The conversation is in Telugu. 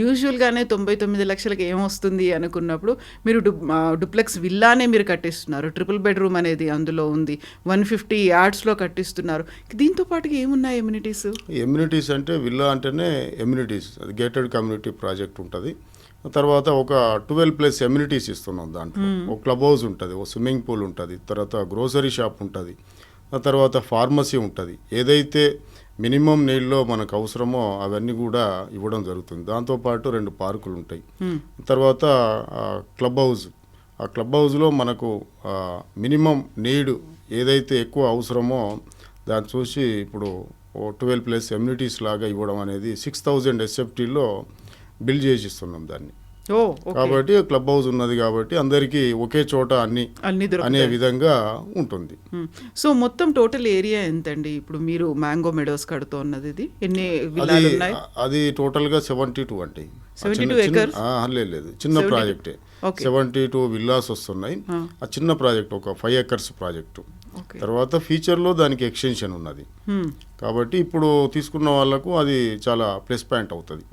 యూజువల్‌గానే 99 లక్షలకి ఏమొస్తుంది అనుకున్నప్పుడు మీరు డూప్లెక్స్ విల్లానే మీరు కట్టిస్తున్నారు. ట్రిపుల్ బెడ్‌రూమ్ అనేది అందులో ఉంది. 150 యార్డ్స్‌లో కట్టిస్తున్నారు. దీంతో పాటుగా ఏమున్నాయి ఎమ్యూనిటీస్? ఎమ్యూనిటీస్ అంటే విల్లా అంటేనే ఎమ్యూనిటీస్, అది గేటెడ్ కమ్యూనిటీ ప్రాజెక్ట్ ఉంటుంది. తర్వాత ఒక 12+ ఎమ్యూనిటీస్ ఇస్తున్నాం దాంట్లో. ఒక క్లబ్ హౌస్ ఉంటుంది, ఒక స్విమ్మింగ్ పూల్ ఉంటుంది, తర్వాత గ్రోసరీ షాప్ ఉంటుంది, ఆ తర్వాత ఫార్మసీ ఉంటుంది. ఏదైతే మినిమం నీళ్ళలో మనకు అవసరమో అవన్నీ కూడా ఇవ్వడం జరుగుతుంది. దాంతోపాటు 2 పార్కులు ఉంటాయి. తర్వాత క్లబ్ హౌస్, ఆ క్లబ్ హౌస్లో మనకు మినిమం నీడ్ ఏదైతే ఎక్కువ అవసరమో దాన్ని చూసి ఇప్పుడు 12+ ఎమ్యూనిటీస్ లాగా ఇవ్వడం అనేది 6000 SFTలో బిల్డ్ చేసి ఇస్తున్నాం దాన్ని. కాబట్టి క్లబ్ హౌస్ ఉన్నది కాబట్టి అందరికీ ఒకే చోట అన్ని అనే విధంగా ఉంటుంది. సో మొత్తం టోటల్ ఏరియా ఎంతండి ఇప్పుడు మీరు మ్యాంగో మెడోస్ కడుతున్నది? ఇది ఎన్ని విల్లాలు ఉన్నాయి? అది టోటల్గా 72 అండి. 72 acres? లేదు, చిన్న ప్రాజెక్టే. 72 విల్లాస్ వస్తున్నాయి. ఆ చిన్న ప్రాజెక్ట్ ఒక 5 acres ప్రాజెక్టు. తర్వాత ఫ్యూచర్లో దానికి ఎక్స్టెన్షన్ ఉన్నది. కాబట్టి ఇప్పుడు తీసుకున్న వాళ్ళకు అది చాలా ప్లస్ పాయింట్ అవుతుంది.